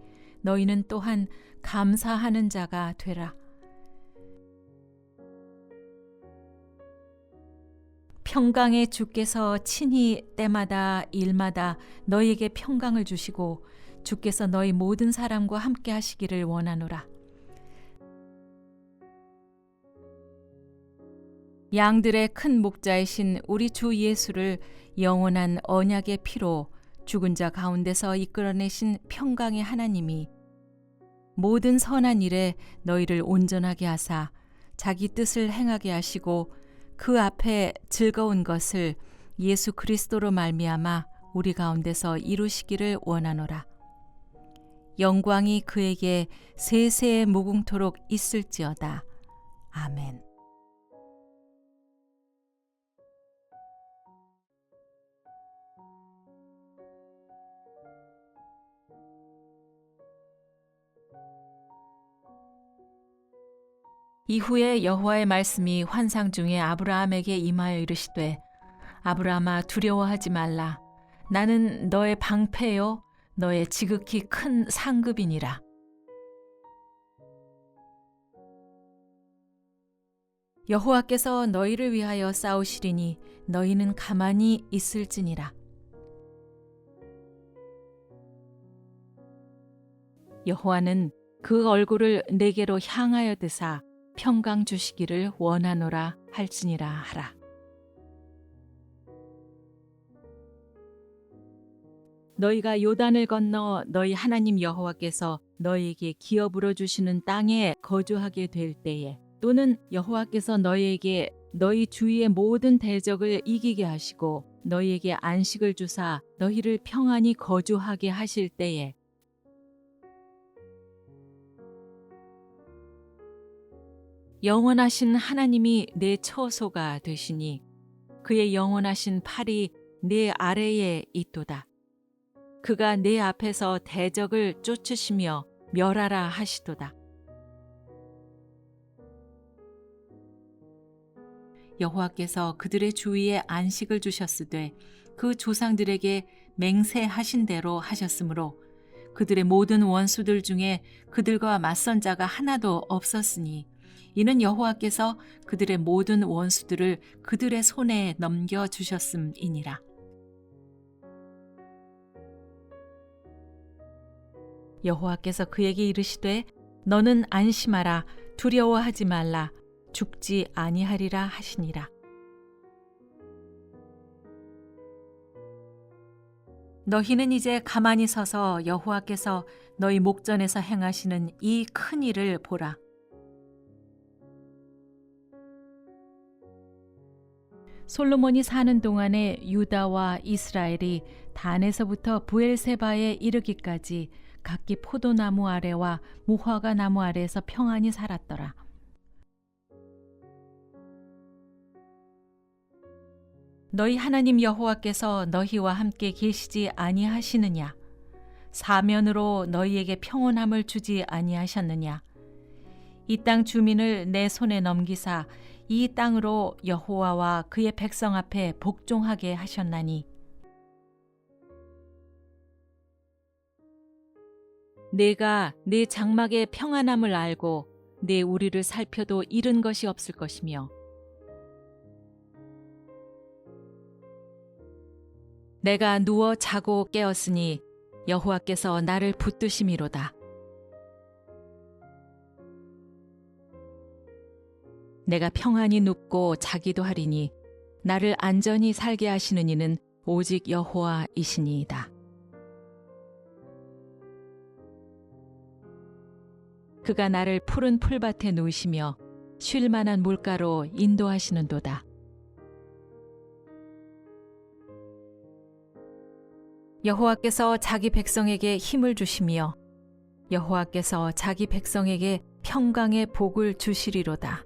Speaker 1: 너희는 또한 감사하는 자가 되라. 평강의 주께서 친히 때마다 일마다 너희에게 평강을 주시고 주께서 너희 모든 사람과 함께 하시기를 원하노라. 양들의 큰 목자이신 우리 주 예수를 영원한 언약의 피로 죽은 자 가운데서 이끌어내신 평강의 하나님이 모든 선한 일에 너희를 온전하게 하사 자기 뜻을 행하게 하시고 그 앞에 즐거운 것을 예수 그리스도로 말미암아 우리 가운데서 이루시기를 원하노라. 영광이 그에게 세세에 무궁토록 있을지어다. 아멘. 이후에 여호와의 말씀이 환상 중에 아브라함에게 임하여 이르시되 아브라함아 두려워하지 말라. 나는 너의 방패요 너의 지극히 큰 상급이니라. 여호와께서 너희를 위하여 싸우시리니 너희는 가만히 있을지니라. 여호와는 그 얼굴을 내게로 향하여 드사 평강 주시기를 원하노라 할지니라 하라. 너희가 요단을 건너 너희 하나님 여호와께서 너희에게 기업으로 주시는 땅에 거주하게 될 때에 또는 여호와께서 너희에게 너희 주위의 모든 대적을 이기게 하시고 너희에게 안식을 주사 너희를 평안히 거주하게 하실 때에 영원하신 하나님이 내 처소가 되시니 그의 영원하신 팔이 내 아래에 있도다. 그가 내 앞에서 대적을 쫓으시며 멸하라 하시도다. 여호와께서 그들의 주위에 안식을 주셨으되 그 조상들에게 맹세하신 대로 하셨으므로 그들의 모든 원수들 중에 그들과 맞선 자가 하나도 없었으니 이는 여호와께서 그들의 모든 원수들을 그들의 손에 넘겨주셨음이니라. 여호와께서 그에게 이르시되 너는 안심하라 두려워하지 말라 죽지 아니하리라 하시니라. 너희는 이제 가만히 서서 여호와께서 너희 목전에서 행하시는 이 큰 일을 보라. 솔로몬이 사는 동안에 유다와 이스라엘이 단에서부터 부엘세바에 이르기까지 각기 포도나무 아래와 무화과 나무 아래에서 평안히 살았더라. 너희 하나님 여호와께서 너희와 함께 계시지 아니하시느냐? 사면으로 너희에게 평온함을 주지 아니하셨느냐? 이 땅 주민을 내 손에 넘기사 이 땅으로 여호와와 그의 백성 앞에 복종하게 하셨나니 내가 내 장막의 평안함을 알고 내 우리를 살펴도 잃은 것이 없을 것이며 내가 누워 자고 깨었으니 여호와께서 나를 붙드심이로다. 내가 평안히 눕고 자기도 하리니 나를 안전히 살게 하시는 이는 오직 여호와이시니이다. 그가 나를 푸른 풀밭에 누이시며 쉴 만한 물가로 인도하시는도다. 여호와께서 자기 백성에게 힘을 주시며 여호와께서 자기 백성에게 평강의 복을 주시리로다.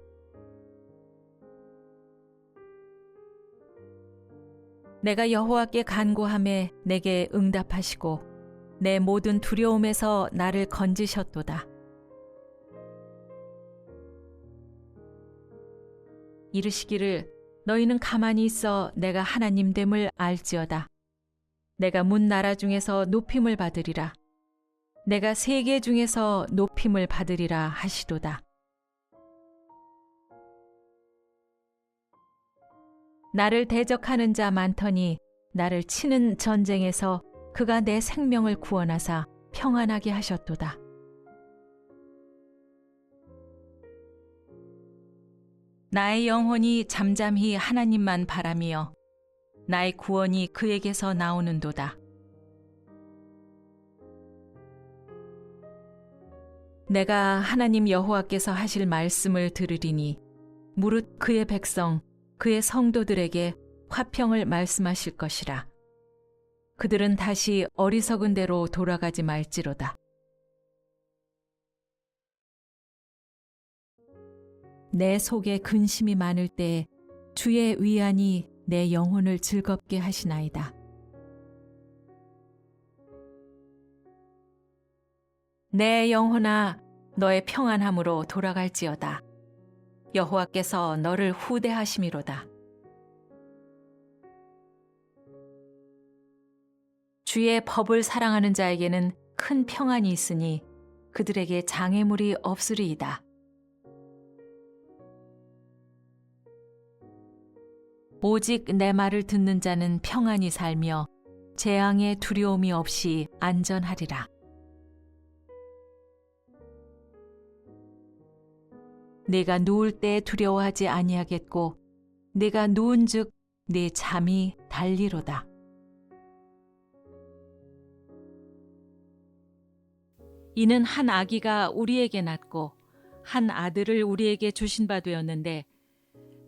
Speaker 1: 내가 여호와께 간구하매 내게 응답하시고 내 모든 두려움에서 나를 건지셨도다. 이르시기를 너희는 가만히 있어 내가 하나님됨을 알지어다. 내가 문 나라 중에서 높임을 받으리라. 내가 세계 중에서 높임을 받으리라 하시도다. 나를 대적하는 자 많더니 나를 치는 전쟁에서 그가 내 생명을 구원하사 평안하게 하셨도다. 나의 영혼이 잠잠히 하나님만 바라며 나의 구원이 그에게서 나오는도다. 내가 하나님 여호와께서 하실 말씀을 들으리니 무릇 그의 백성 그의 성도들에게 화평을 말씀하실 것이라. 그들은 다시 어리석은 대로 돌아가지 말지로다. 내 속에 근심이 많을 때 주의 위안이 내 영혼을 즐겁게 하시나이다. 내 영혼아 너의 평안함으로 돌아갈지어다. 여호와께서 너를 후대하심이로다. 주의 법을 사랑하는 자에게는 큰 평안이 있으니 그들에게 장애물이 없으리이다. 오직 내 말을 듣는 자는 평안히 살며 재앙의 두려움이 없이 안전하리라. 내가 누울 때 두려워하지 아니하겠고 내가 누운즉 내 잠이 달리로다. 이는 한 아기가 우리에게 낳고 한 아들을 우리에게 주신 바 되었는데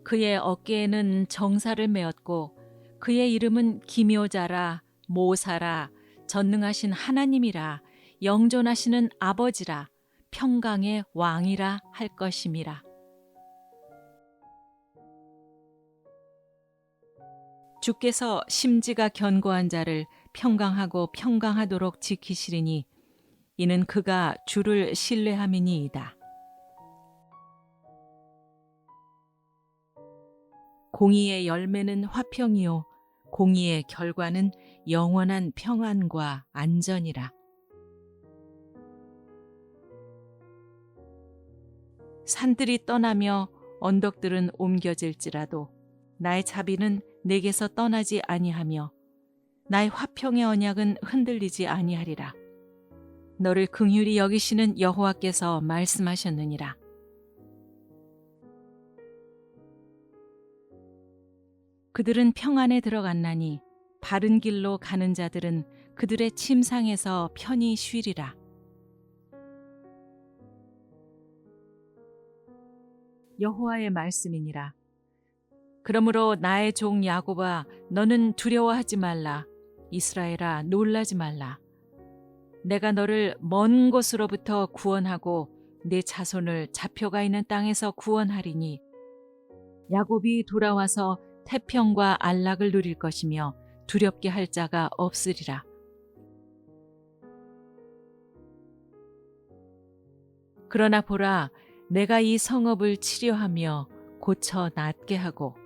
Speaker 1: 그의 어깨에는 정사를 메었고 그의 이름은 기묘자라 모사라 전능하신 하나님이라 영존하시는 아버지라 평강의 왕이라 할 것임이라. 주께서 심지가 견고한 자를 평강하고 평강하도록 지키시리니 이는 그가 주를 신뢰함이니이다. 공의의 열매는 화평이요 공의의 결과는 영원한 평안과 안전이라. 산들이 떠나며 언덕들은 옮겨질지라도 나의 자비는 내게서 떠나지 아니하며 나의 화평의 언약은 흔들리지 아니하리라. 너를 긍휼히 여기시는 여호와께서 말씀하셨느니라. 그들은 평안에 들어갔나니 바른 길로 가는 자들은 그들의 침상에서 편히 쉬리라. 여호와의 말씀이니라. 그러므로 나의 종 야곱아 너는 두려워하지 말라. 이스라엘아 놀라지 말라. 내가 너를 먼 곳으로부터 구원하고 내 자손을 잡혀가 있는 땅에서 구원하리니 야곱이 돌아와서 태평과 안락을 누릴 것이며 두렵게 할 자가 없으리라. 그러나 보라, 내가 이 성읍을 치료하며 고쳐 낫게 하고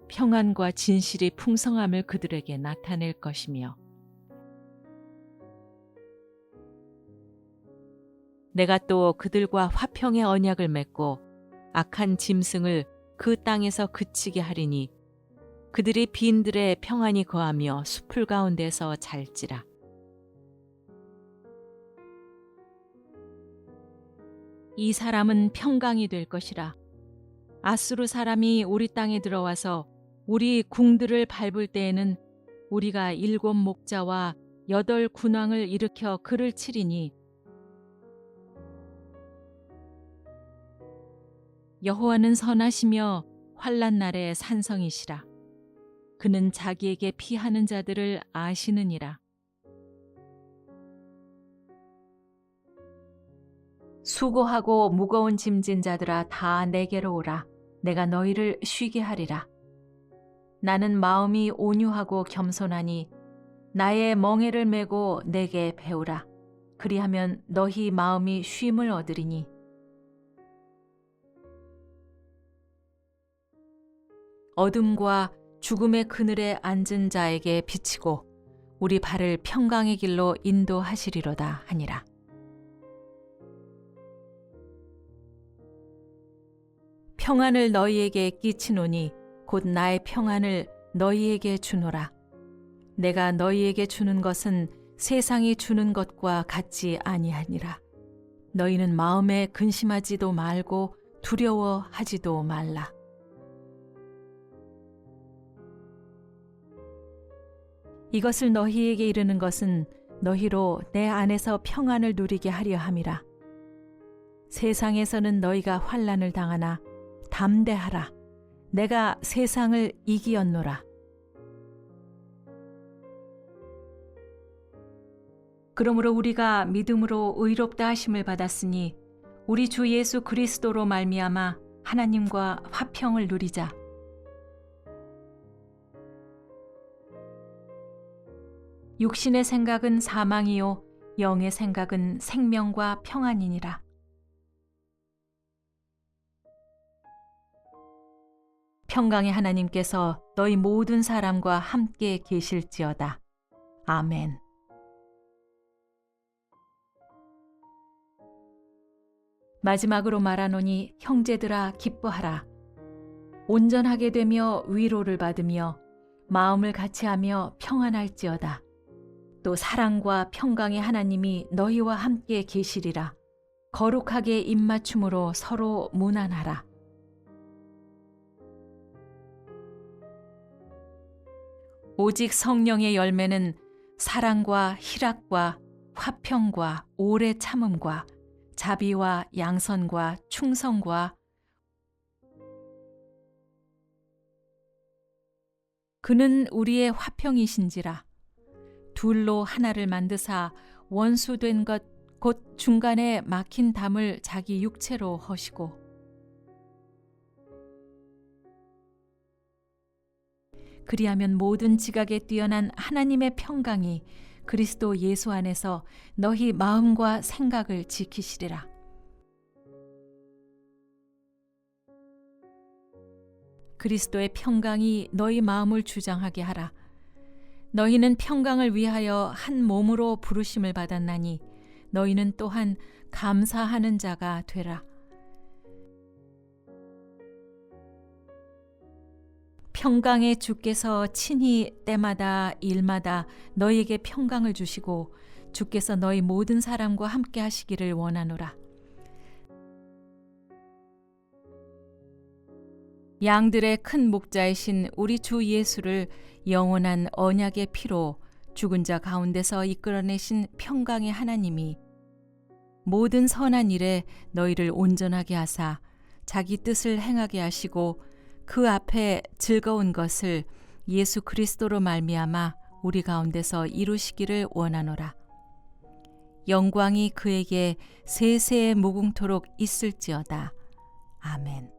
Speaker 1: 평안과 진실이 풍성함을 그들에게 나타낼 것이며 내가 또 그들과 화평의 언약을 맺고 악한 짐승을 그 땅에서 그치게 하리니 그들이 빈들에 평안히 거하며 숲을 가운데서 잘지라. 이 사람은 평강이 될 것이라. 아수르 사람이 우리 땅에 들어와서 우리 궁들을 밟을 때에는 우리가 7 목자와 8 군왕을 일으켜 그를 치리니 여호와는 선하시며 환난 날에 산성이시라. 그는 자기에게 피하는 자들을 아시느니라. 수고하고 무거운 짐진 자들아 다 내게로 오라. 내가 너희를 쉬게 하리라. 나는 마음이 온유하고 겸손하니 나의 멍에를 메고 내게 배우라. 그리하면 너희 마음이 쉼을 얻으리니 어둠과 죽음의 그늘에 앉은 자에게 비치고 우리 발을 평강의 길로 인도하시리로다 하니라. 평안을 너희에게 끼치노니 곧 나의 평안을 너희에게 주노라. 내가 너희에게 주는 것은 세상이 주는 것과 같지 아니하니라. 너희는 마음에 근심하지도 말고 두려워하지도 말라. 이것을 너희에게 이르는 것은 너희로 내 안에서 평안을 누리게 하려 함이라. 세상에서는 너희가 환난을 당하나 담대하라. 내가 세상을 이기었노라. 그러므로 우리가 믿음으로 의롭다 하심을 받았으니 우리 주 예수 그리스도로 말미암아 하나님과 화평을 누리자. 육신의 생각은 사망이요 영의 생각은 생명과 평안이니라. 평강의 하나님께서 너희 모든 사람과 함께 계실지어다. 아멘. 마지막으로 말하노니 형제들아 기뻐하라. 온전하게 되며 위로를 받으며 마음을 같이하며 평안할지어다. 또 사랑과 평강의 하나님이 너희와 함께 계시리라. 거룩하게 입맞춤으로 서로 문안하라. 오직 성령의 열매는 사랑과 희락과 화평과 오래 참음과 자비와 양선과 충성과 그는 우리의 화평이신지라. 둘로 하나를 만드사 원수된 것 곧 중간에 막힌 담을 자기 육체로 허시고 그리하면 모든 지각에 뛰어난 하나님의 평강이 그리스도 예수 안에서 너희 마음과 생각을 지키시리라. 그리스도의 평강이 너희 마음을 주장하게 하라. 너희는 평강을 위하여 한 몸으로 부르심을 받았나니 너희는 또한 감사하는 자가 되라. 평강의 주께서 친히 때마다 일마다 너희에게 평강을 주시고 주께서 너희 모든 사람과 함께 하시기를 원하노라. 양들의 큰 목자이신 우리 주 예수를 영원한 언약의 피로 죽은 자 가운데서 이끌어내신 평강의 하나님이 모든 선한 일에 너희를 온전하게 하사 자기 뜻을 행하게 하시고 그 앞에 즐거운 것을 예수 그리스도로 말미암아 우리 가운데서 이루시기를 원하노라. 영광이 그에게 세세에 무궁토록 있을지어다. 아멘.